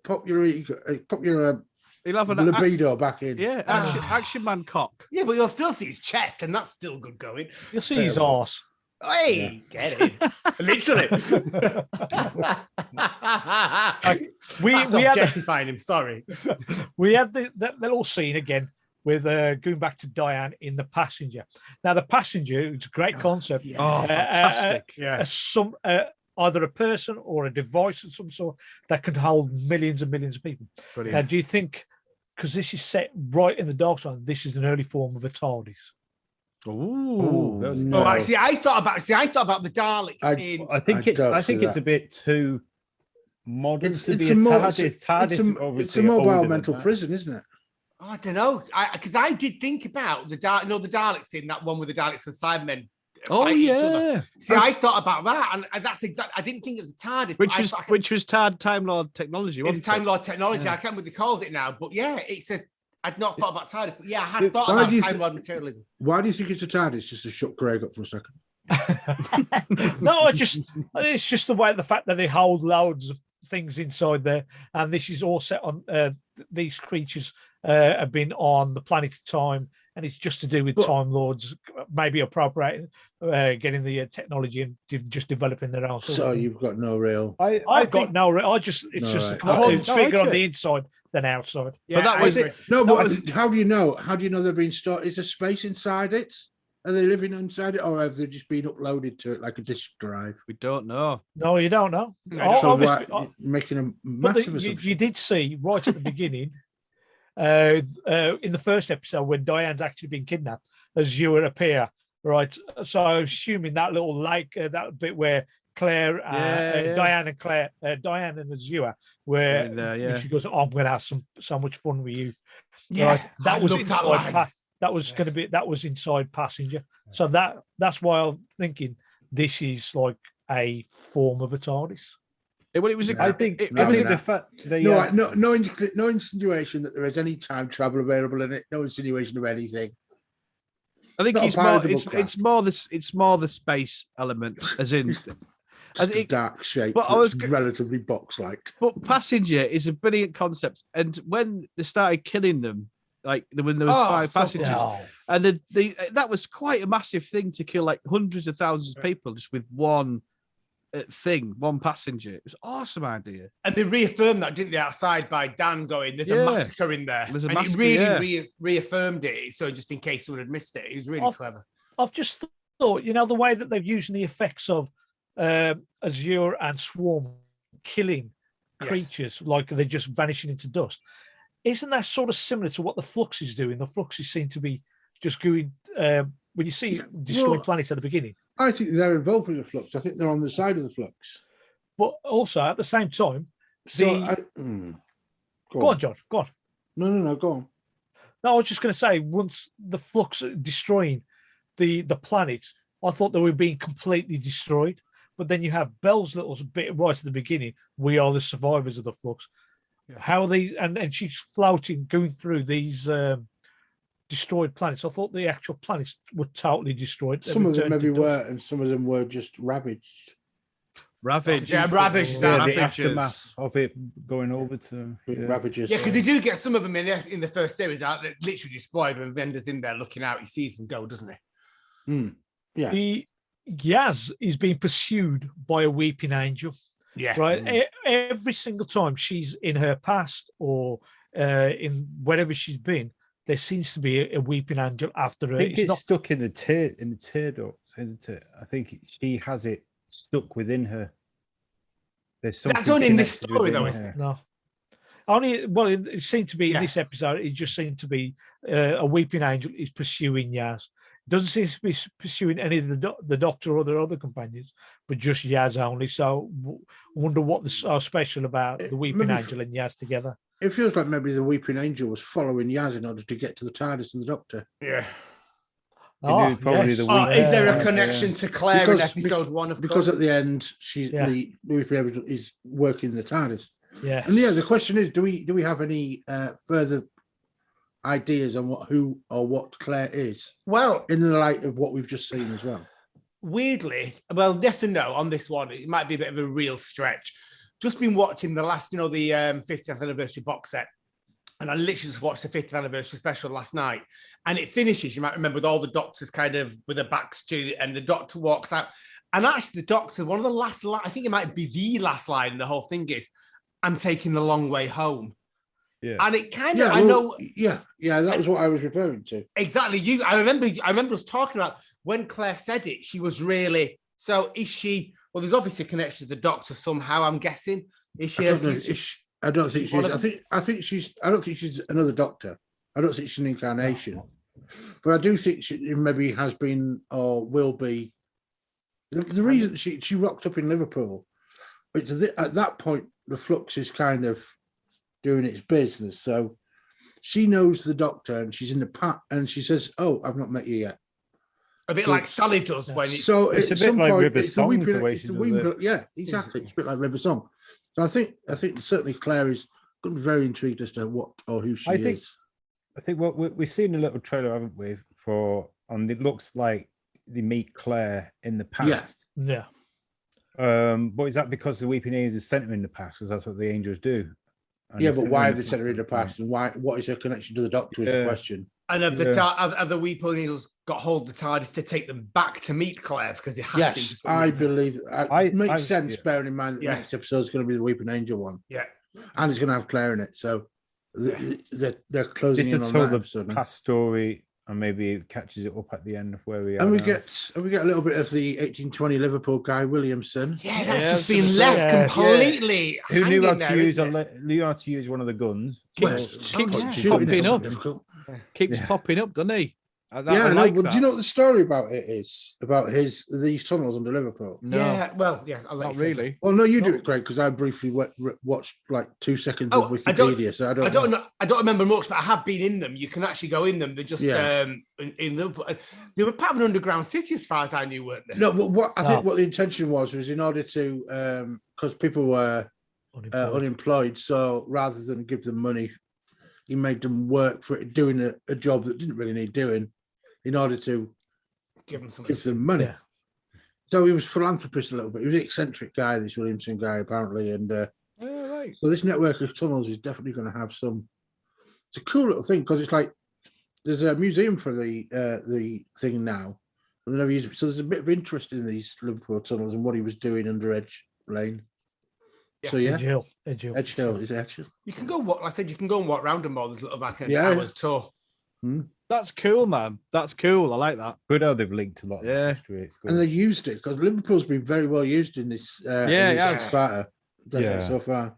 pop your He'll have an libido back in. Yeah, action man cock. Yeah, but you'll still see his chest, and that's still good going. You'll see his arse. Hey, get it. Literally. we objectifying him, sorry. We had that little scene again with going back to Diane in The Passenger. Now, The Passenger, it's a great concept. Fantastic. Either a person or a device of some sort that can hold millions and millions of people. Brilliant. Now, do you think, because this is set right in the dark side, this is an early form of a TARDIS? Ooh. No. I thought about the Daleks. I think it's a bit too modern to be a TARDIS. It's a mobile mental prison, isn't it? I don't know, because I did think about the Daleks in that one with the Daleks and Cybermen. Oh yeah. See, I thought about that, and that's exactly. I didn't think it was a TARDIS, which was Time Lord technology. It's Time Lord technology. I can't remember what they called it now, but yeah, it's a. I'd not thought about TARDIS, but yeah, I had thought about Time Lord materialism. Why do you think it's a TARDIS? Just to shut Craig up for a second. No, it's just the fact that they hold loads of things inside there, and this is all set on. These creatures have been on the planet of time, and it's just to do with Time Lords maybe appropriating, getting the technology and just developing their own. So you've got no real. I've got no real. It's bigger on the inside than outside. Yeah, but that was it. No, but how do you know? How do you know they're being stored? Is there space inside it? Are they living inside it, or have they just been uploaded to it like a disk drive? We don't know. No, you don't know. Making a massive assumption. You did see right at the beginning, in the first episode when Diane's actually been kidnapped, Azure appear, right? So I'm assuming that little lake, that bit where Claire, Diane and Azure, where she goes, I'm going to have so much fun with you. Yeah, right? That was inside. That was inside Passenger. So that's why I'm thinking this is like a form of a TARDIS. Well, it was. I think the fact no insinuation that there is any time travel available in it. No insinuation of anything. I think it's more the space element, as in a dark shape, but relatively box-like. But Passenger is a brilliant concept, and when they started killing them, like when there was 5 passengers, and that was quite a massive thing to kill like hundreds of thousands of people just with one passenger. It was an awesome idea. And they reaffirmed that, didn't they, outside by Dan going, there's a massacre in there. There's a and massacre, it really reaffirmed it. So just in case someone had missed it, it was really clever. I've just thought, the way that they're using the effects of Azure and Swarm killing creatures, like they're just vanishing into dust. Isn't that sort of similar to what the Flux is doing? The Fluxes seem to be just going, when you see destroying planets at the beginning. I think they're involved with the Flux. I think they're on the side of the Flux. But also, at the same time... Go on, John. Go on. No, go on. No, I was just going to say, once the Flux destroying the planet, I thought they were being completely destroyed. But then you have Belle's little bit right at the beginning. We are the survivors of the Flux. Yeah. How are these? And she's floating, going through these destroyed planets. I thought the actual planets were totally destroyed. They Some of them returned maybe to dust. were, and some of them were just ravaged. Ravage. Yeah, Ravage. Yeah, That the Ravages. aftermath of it going over to Ravages. Yeah, because they do get some of them in the first series out that literally destroyed when Vender's in there looking out. He sees them go, doesn't he? Yeah. The Yaz is being pursued by a weeping angel. Yeah. Right. Every single time she's in her past or in wherever she's been, there seems to be a weeping angel after her. I think it's not stuck in the tear duct, isn't it? I think she has it stuck within her. There's something That's only in this connected story, within though, isn't her. it? no. Only well, it seemed to be in Yeah. this episode. It just seemed to be a weeping angel is pursuing Yaz. Doesn't seem to be pursuing any of the Doctor or their other companions, but just Yaz only. So I wonder what are special about the weeping Maybe angel and Yaz together. It feels like maybe the Weeping Angel was following Yaz in order to get to the TARDIS and the Doctor. Yeah. knew probably the Oh, week- is there a Yeah. connection to Claire in Because- episode 1? Of Because course. at the end, Yeah. the Weeping Angel is working in the TARDIS. Yeah. And yeah, the question is, do we have any further ideas on who or what Claire is Well, in the light of what we've just seen as well? weirdly, well, yes and no on this one. It might be a bit of a real stretch. Just been watching the last, the 50th anniversary box set. And I literally just watched the 50th anniversary special last night. And it finishes, you might remember, with all the doctors kind of with their backs to, and the Doctor walks out. And actually, the Doctor, one of the last I think it might be the last line in the whole thing is, I'm taking the long way home. Yeah. And it kind of, Yeah, I know yeah, that was what I was referring to. exactly. I remember us talking about when Claire said it, she was really, so is she, well, there's obviously a connection to the Doctor somehow, I'm guessing. Is she? I don't know. I don't think she's one she's. of I think she's. I don't think she's another Doctor. I don't think she's an incarnation. But I do think she maybe has been or will be. The reason she rocked up in Liverpool, but at that point the Flux is kind of doing its business. So she knows the Doctor, and she's in the pat, and she says, "Oh, I've not met you yet." A bit So- like Sally does when it's, So It's a at bit some like point, River it's Song, the the way weeping, she it's a does weeping, it. yeah, exactly. It's a bit like River Song. So I think certainly Claire is going to be very intrigued as to what or who she I think- is. I think what we've seen a little trailer, haven't we? It looks like they meet Claire in the past. Yeah. But is that because the Weeping Angels sent him in the past? Because that's what the angels do. And Yeah, they but sent why him have they sent her in the past, and why? What is her connection to the Doctor? Is the Yeah. question. and have Yeah. have the Weeping Angels got hold of the TARDIS to take them back to meet Claire because they have to. for Yes, some I reason. believe it makes sense. Bearing in mind that Yeah. the next episode is going to be the Weeping Angel one, Yeah. and it's going to have Claire in it. So they're closing This in will on tell that the episode. now. past story, and maybe it catches it up at the end of where we are. And we now. get a little bit of the 1820 Liverpool guy Williamson. Yeah, that's Yeah, just I was been gonna left say, completely. who knew how hanging to there, use isn't it? knew how to use one of the guns. Well, Keeps shooting popping is up. difficult. Keeps Yeah. popping up, doesn't he? I Yeah, like but that. do you know what the story about it is? About these tunnels under Liverpool? No, Yeah, well, yeah, I'll let not you say that. really. Well, no, you do No. it, Greg, because I briefly watched like 2 seconds Oh, of I don't- Wikipedia, so I don't. I don't know. I don't remember much, but I have been in them. You can actually go in them. They're just Yeah. in Liverpool. They were part of an underground city, as far as I knew, weren't they? No, but what I think No. what the intention was in order to because people were unemployed, so rather than give them money, he made them work for it, doing a job that didn't really need doing, in order to Give them some. give them money. Yeah. So he was philanthropist a little bit. He was an eccentric guy, this Williamson guy, apparently, and Yeah, right. so this network of tunnels is definitely going to have some. It's a cool little thing because it's like there's a museum for the thing now, and they never use it. So there's a bit of interest in these Liverpool tunnels and what he was doing under Edge Lane. Yeah. So yeah, Edge Hill. Edge Hill is Edge Hill. You can go walk. Like I said, you can go and walk around them all. There's little like an Yeah. hour's tour. That's cool, man. That's cool. I like that. Good how they've linked a lot. Yeah. Of history. It's And good. they used it because Liverpool's been very well used in this. Yeah, Sparta, Yeah. so far.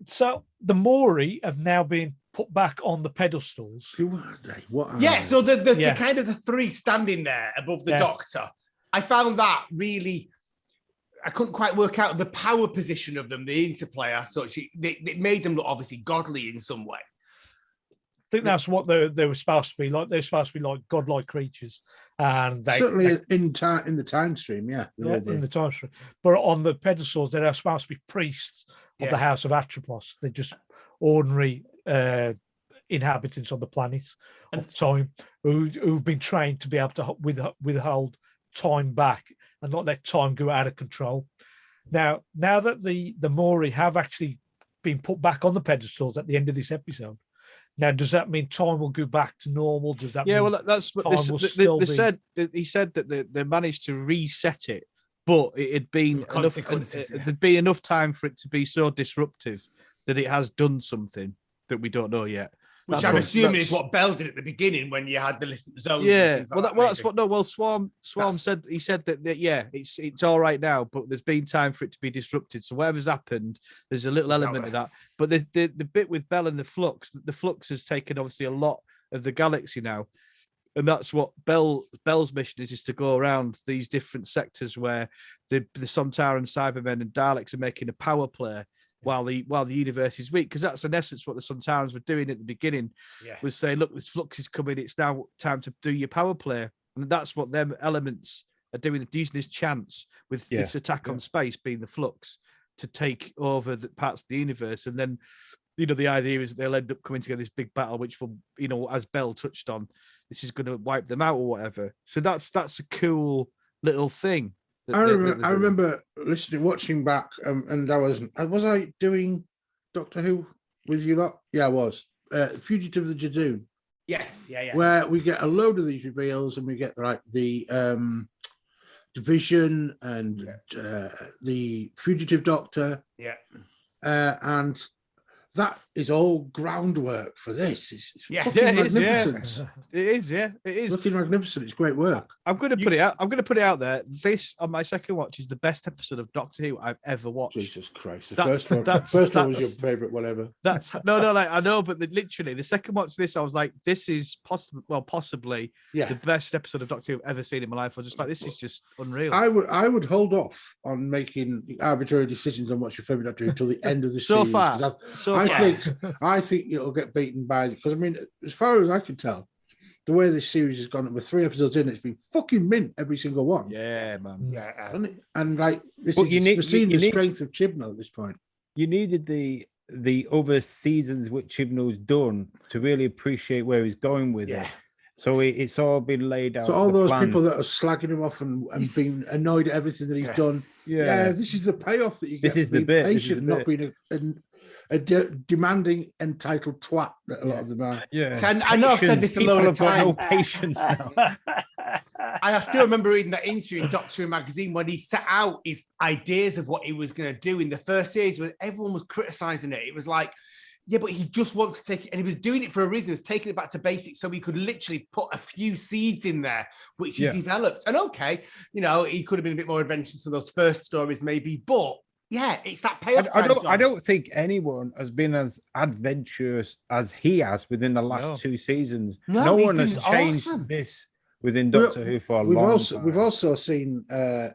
So the Maury have now been put back on the pedestals. Who are they? What? Are Yeah, they? so the Yeah. kind of the three standing there above the Yeah. Doctor, I found that really. I couldn't quite work out the power position of them, the interplay as such. It made them look obviously godly in some way. think that's what they were supposed to be like. They're supposed to be like godlike creatures, and certainly in the time stream, yeah, in the time stream. But on the pedestals, they're supposed to be priests of the House of Atropos. They're just ordinary inhabitants of the planet of time who've been trained to be able to withhold time back and not let time go out of control. Now that the Mori have actually been put back on the pedestals at the end of this episode, now does that mean time will go back to normal? Does that mean that's what they said. He said that they managed to reset it, but it had been enough. There'd been enough time for it to be so disruptive that it has done something that we don't know yet. Which I'm assuming is what Bell did at the beginning when you had the different zones. Yeah, that's what. No, well, Swarm said. He said that it's all right now, but there's been time for it to be disrupted. So whatever's happened, there's a little element of that. But the bit with Bell and the Flux has taken obviously a lot of the galaxy now, and that's what Bell's mission is to go around these different sectors where the Sontaran Cybermen and Daleks are making a power play. While the universe is weak, because that's in essence what the Sontarans were doing at the beginning, was saying, look, this Flux is coming, it's now time to do your power play. And that's what them elements are doing, using this chance with this attack on space being the Flux to take over the parts of the universe. And then, the idea is that they'll end up coming together this big battle, which will, as Bell touched on, this is going to wipe them out or whatever. So that's a cool little thing. I remember watching back, and was I doing Doctor Who with you lot? Yeah, I was. Fugitive of the Jadoon. Yes, yeah. Where we get a load of these reveals, and we get the Division and the Fugitive Doctor. Yeah. And that is all groundwork for this. It's magnificent. It is. It is looking magnificent. It's great work. I'm going to put it out. I'm going to put it out there. This on my second watch is the best episode of Doctor Who I've ever watched. Jesus Christ! The first one was your favorite, whatever. That's I know, but literally the second watch of this, I was like, this is possibly the best episode of Doctor Who I've ever seen in my life. I was just like, this is just unreal. I would hold off on making arbitrary decisions on what's your favorite Doctor Who until the end of the series. I think it'll get beaten by, because I mean, as far as I can tell, the way this series has gone, with 3 episodes in, it's been fucking mint every single one. Yeah, man. Yeah, and like we're seeing the strength of Chibnall at this point. You needed the other seasons which Chibnall's done to really appreciate where he's going with it. So it's all been laid out. So all those people that are slagging him off and being annoyed at everything that he's done. Yeah, this is the payoff that you get. This is the bit. Patient, not being a demanding, entitled twat that a lot of them are. Yeah, so I know I've said this a load of times. No patience now. I still remember reading that interview in Doctor Who magazine when he set out his ideas of what he was going to do in the first series, where everyone was criticizing it. It was like, yeah, but he just wants to take it, and he was doing it for a reason. He was taking it back to basics, so he could literally put a few seeds in there, which he developed. And he could have been a bit more adventurous in those first stories, maybe, but it's that payoff. I don't think anyone has been as adventurous as he has within the last 2 seasons. No one has changed this within Doctor Who for a long time. We've also seen the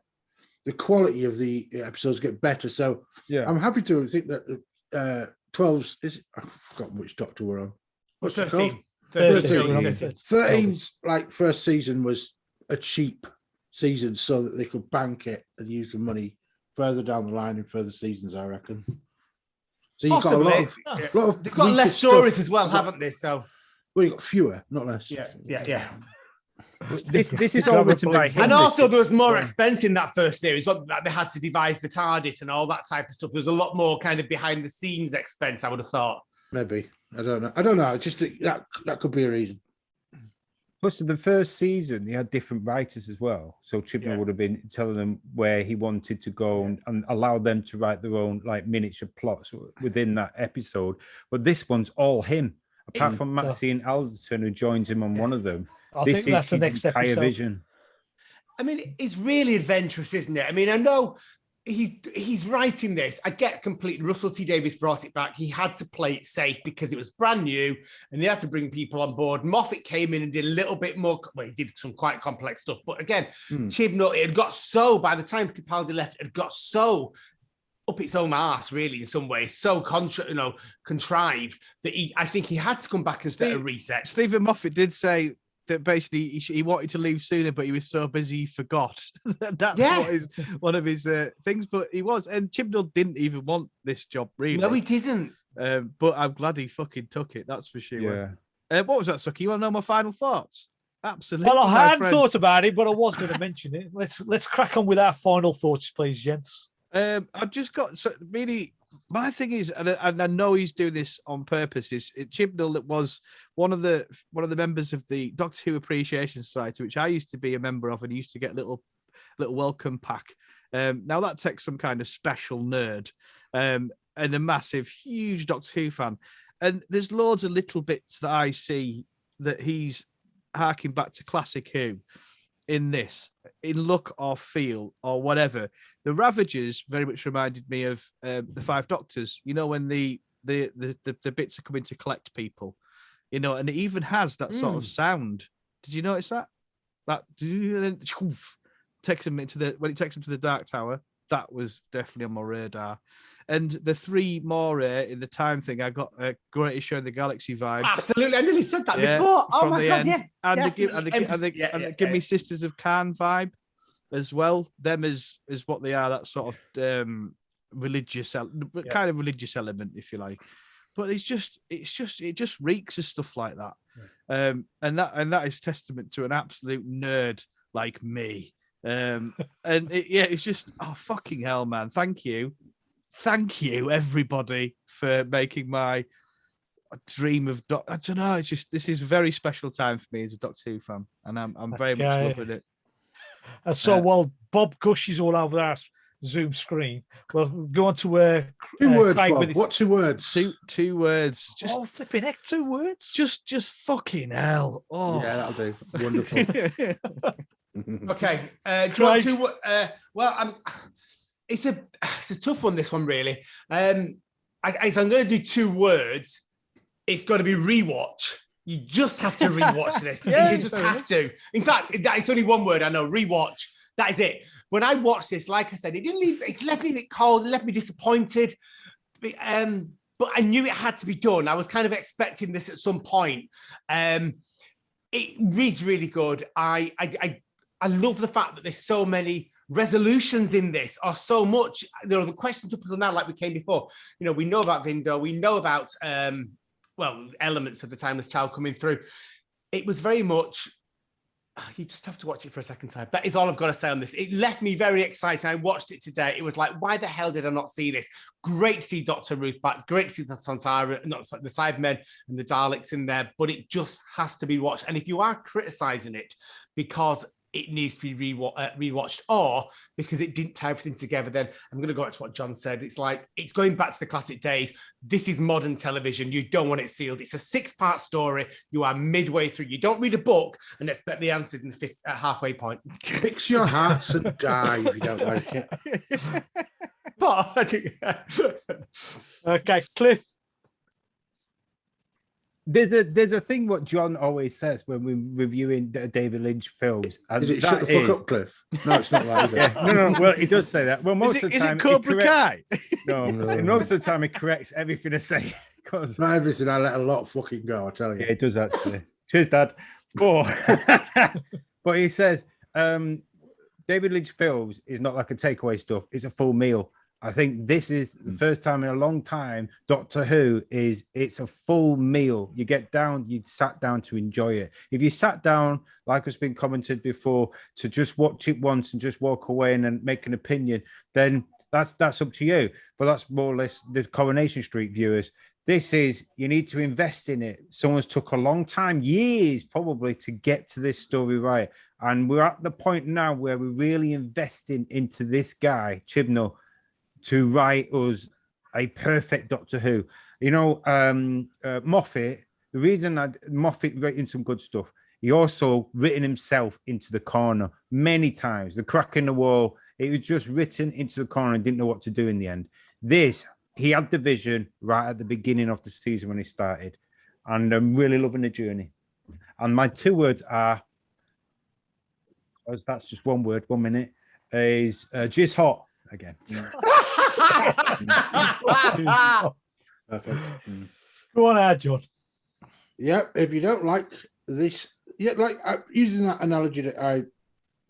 quality of the episodes get better. So I'm happy to think that 12's I've forgotten which Doctor we're on. What's 13? 13's like first season was a cheap season so that they could bank it and use the money further down the line in further seasons, I reckon. So you've got a lot of they've got less stories as well, haven't they? So you've got fewer, not less. Yeah. This is all written by him. And also there was more expense in that first series. That they had to devise the TARDIS and all that type of stuff. There's a lot more kind of behind the scenes expense, I would have thought. Maybe. I don't know. It's just that could be a reason. Plus, in the first season, they had different writers as well. So Chibnall would have been telling them where he wanted to go and allow them to write their own like miniature plots within that episode. But this one's all him, apart from Maxine Alderton, who joins him on one of them. I think that's the next episode. Vision. I mean, it's really adventurous, isn't it? I mean, I know he's writing this. I get completely. Russell T Davies brought it back. He had to play it safe because it was brand new and he had to bring people on board. Moffat came in and did a little bit more. Well, he did some quite complex stuff. But again, Chibnall, it had got so, by the time Capaldi left, it had got so up its own arse, really, in some ways, so contrived that I think he had to come back and set a reset. Stephen Moffat did say that basically he wanted to leave sooner, but he was so busy he forgot. That's one of his things. But he was, and Chibnall didn't even want this job, really. No, he didn't. But I'm glad he fucking took it. That's for sure. Yeah. What was that, Suki? You want to know my final thoughts? Absolutely. Well, I hadn't thought about it, but I was going to mention it. Let's crack on with our final thoughts, please, gents. I've just got really. My thing is, and I know he's doing this on purpose. Is Chibnall was one of the members of the Doctor Who Appreciation Society, which I used to be a member of, and used to get little welcome pack. Now that takes some kind of special nerd, and a massive, huge Doctor Who fan. And there's loads of little bits that I see that he's harking back to classic Who in this, in look or feel or whatever. The Ravagers very much reminded me of the Five Doctors. You know, when the bits are coming to collect people, you know, and it even has that sort of sound. Did you notice that? That takes him into when it takes him to the Dark Tower. That was definitely on my radar. And the three more in the time thing, I got a Greatest Show in the Galaxy vibe. Absolutely, I nearly said that before. Oh my god, yeah! And the Give Me Sisters of Khan vibe as well. Them as what they are, that sort of religious, kind of religious element, if you like. But it just reeks of stuff like that. Yeah. And that is testament to an absolute nerd like me. It's just, oh fucking hell, man! Thank you, everybody, for making my dream of I don't know. It's just, this is a very special time for me as a Doctor Who fan, and I'm very much loving it. And so while Bob gushes all over our Zoom screen, we'll go on to 2 words, Bob. What 2 words? Two words. Just flipping heck, 2 words. Just fucking hell. Oh yeah, that'll do. Wonderful. Okay. Do you want to? Well, it's a tough one. This one really. If I'm going to do 2 words, it's got to be rewatch. You just have to rewatch this. You just have to. In fact, it's only 1 word. I know. Rewatch. That is it. When I watched this, like I said, it left me a bit cold. It left me disappointed. But I knew it had to be done. I was kind of expecting this at some point. It reads really good. I love the fact that there's so many resolutions in this, or so much. The questions up until now, like we came before. You know, we know about Vindo. We know about elements of the Timeless Child coming through. It was very much. You just have to watch it for a second time. That is all I've got to say on this. It left me very excited. I watched it today. It was like, why the hell did I not see this? Great to see Dr. Ruth back. Great to see the Sansara, not the Cybermen and the Daleks in there. But it just has to be watched. And if you are criticizing it because it needs to be rewatched, or because it didn't tie everything together, then I'm going to go back to what John said. It's like, it's going back to the classic days. This is modern television. You don't want it sealed. It's a 6-part story. You are midway through. You don't read a book and expect the answers in the halfway point. Fix your hearts and die if you don't like it. Okay, Cliff. There's a thing what John always says when we're reviewing David Lynch films. And is it shut the fuck up, Cliff? No, it's not that, is it? No. Well, he does say that. Well, most of the time, is it Cobra Kai? No. Most of the time, he corrects everything I say. Not everything. I let a lot fucking go. I tell you. Yeah, it does actually. Cheers, Dad. But he says David Lynch films is not like a takeaway stuff. It's a full meal. I think this is the first time in a long time Doctor Who it's a full meal. You sat down to enjoy it. If you sat down, like has been commented before, to just watch it once and just walk away and then make an opinion, then that's up to you. But that's more or less the Coronation Street viewers. This is, you need to invest in it. Someone's took a long time, years probably, to get to this story right. And we're at the point now where we're really investing into this guy, Chibnall, to write us a perfect Doctor Who. You know, Moffat, the reason Moffat written some good stuff, he also written himself into the corner many times. The crack in the wall, it was just written into the corner and didn't know what to do in the end. This, he had the vision right at the beginning of the season when he started. And I'm really loving the journey. And my 2 words are, that's just 1 word, 1 minute, is jizz hot again. Perfect. Mm. Go on, out, John. Yeah, if you don't like this, like using that analogy that I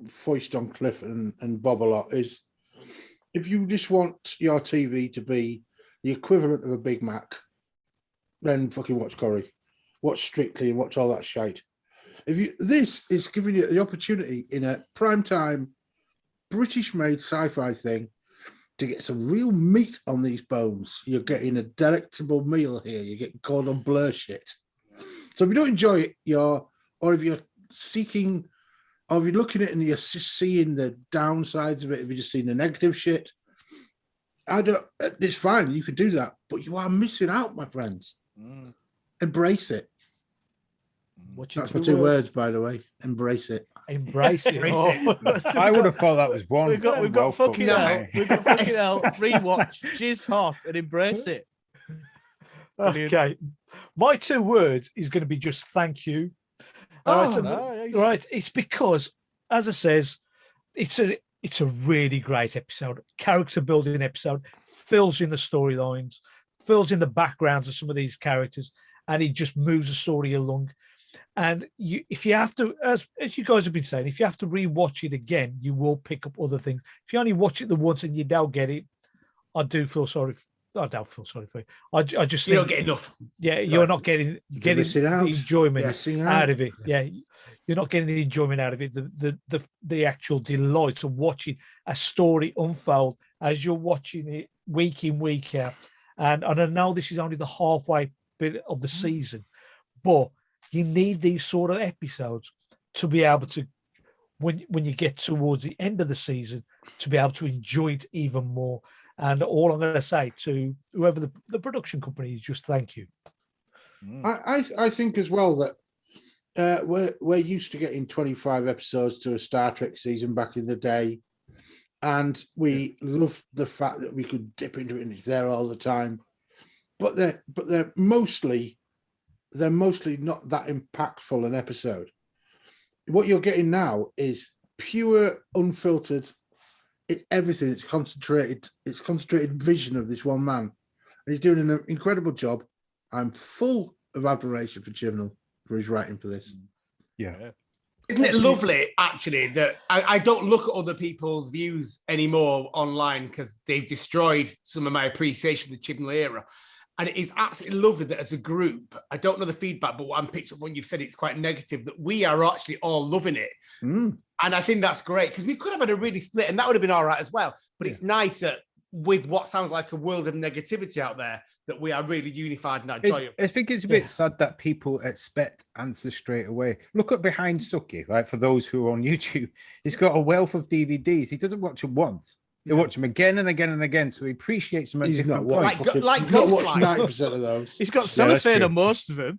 foist on Cliff and Bob a lot is, if you just want your TV to be the equivalent of a Big Mac, then fucking watch Corrie, watch Strictly, and watch all that shite. This is giving you the opportunity in a primetime British-made sci-fi thing to get some real meat on these bones. You're getting a delectable meal here. You're getting cordon bleu shit. So if you don't enjoy it, or if you're seeking, or if you're looking at it and you're just seeing the downsides of it, if you're just seeing the negative shit, it's fine. You could do that, but you are missing out, my friends. Embrace it. That's my two words, by the way. Embrace it. Embrace it. I would have thought that was one. We've got fucking hell. We've got fucking hell. Rewatch, jizz hot, and embrace it. Brilliant. Okay. My two words is going to be just thank you. Right. It's because, as I says, it's a really great episode, character building episode, fills in the storylines, fills in the backgrounds of some of these characters, and it just moves the story along. And if you have to, as you guys have been saying, if you have to rewatch it again, you will pick up other things. If you only watch it the once and you don't get it, I don't feel sorry for you. I just You think, don't get enough. Yeah, you're not getting the enjoyment out of it. Yeah, you're not getting the enjoyment out of it. The actual delight of watching a story unfold as you're watching it week in, week out. And I know this is only the halfway bit of the season, but you need these sort of episodes to be able to, when you get towards the end of the season, to be able to enjoy it even more. And all I'm going to say to whoever the production company is, just thank you. I think as well that we're used to getting 25 episodes to a Star Trek season back in the day, and we love the fact that we could dip into it and it's there all the time. But they're mostly not that impactful an episode. What you're getting now is pure, unfiltered. It's everything. It's concentrated vision of this one man. And he's doing an incredible job. I'm full of admiration for Chibnall for his writing for this. Yeah. Isn't it lovely, actually, that I don't look at other people's views anymore online because they've destroyed some of my appreciation of the Chibnall era. And it is absolutely lovely that as a group, I don't know the feedback, but what I'm picked up when you've said it's quite negative, that we are actually all loving it. And I think that's great because we could have had a really split and that would have been all right as well. But it's nice that with what sounds like a world of negativity out there, that we are really unified in that joy. I think it's a bit sad that people expect answers straight away. Look at Behind Suki, right? For those who are on YouTube, he's got a wealth of DVDs. He doesn't watch them once. He'll watch them again and again and again, so he appreciates them at different points. Like 90% of those. He's got cellophane on most of them.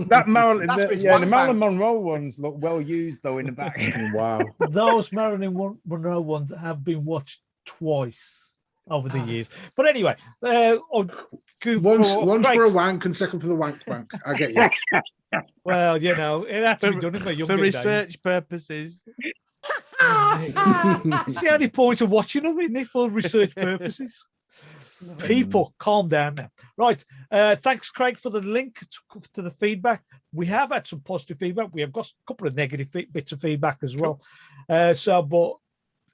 That Marilyn, the Marilyn Monroe ones look well used though in the back. Wow. Those Marilyn Monroe ones have been watched twice over the years. But anyway, one for a wank and second for the wank. I get you. Well, you know, it had to be done in my younger for research days. purposes. That's the only point of watching them, isn't it? For research purposes. People, calm down now. Right. Thanks, Craig, for the link to the feedback. We have had some positive feedback. We have got a couple of negative bits of feedback as well. But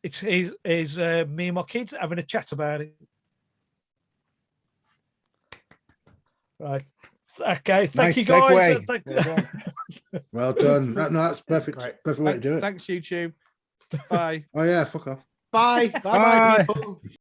it's me and my kids having a chat about it. Right. Okay. Thank you, guys. Well done. That's perfect. Perfect way to do it. Thanks, YouTube. Bye. Oh yeah, fuck off. Bye. Bye, people.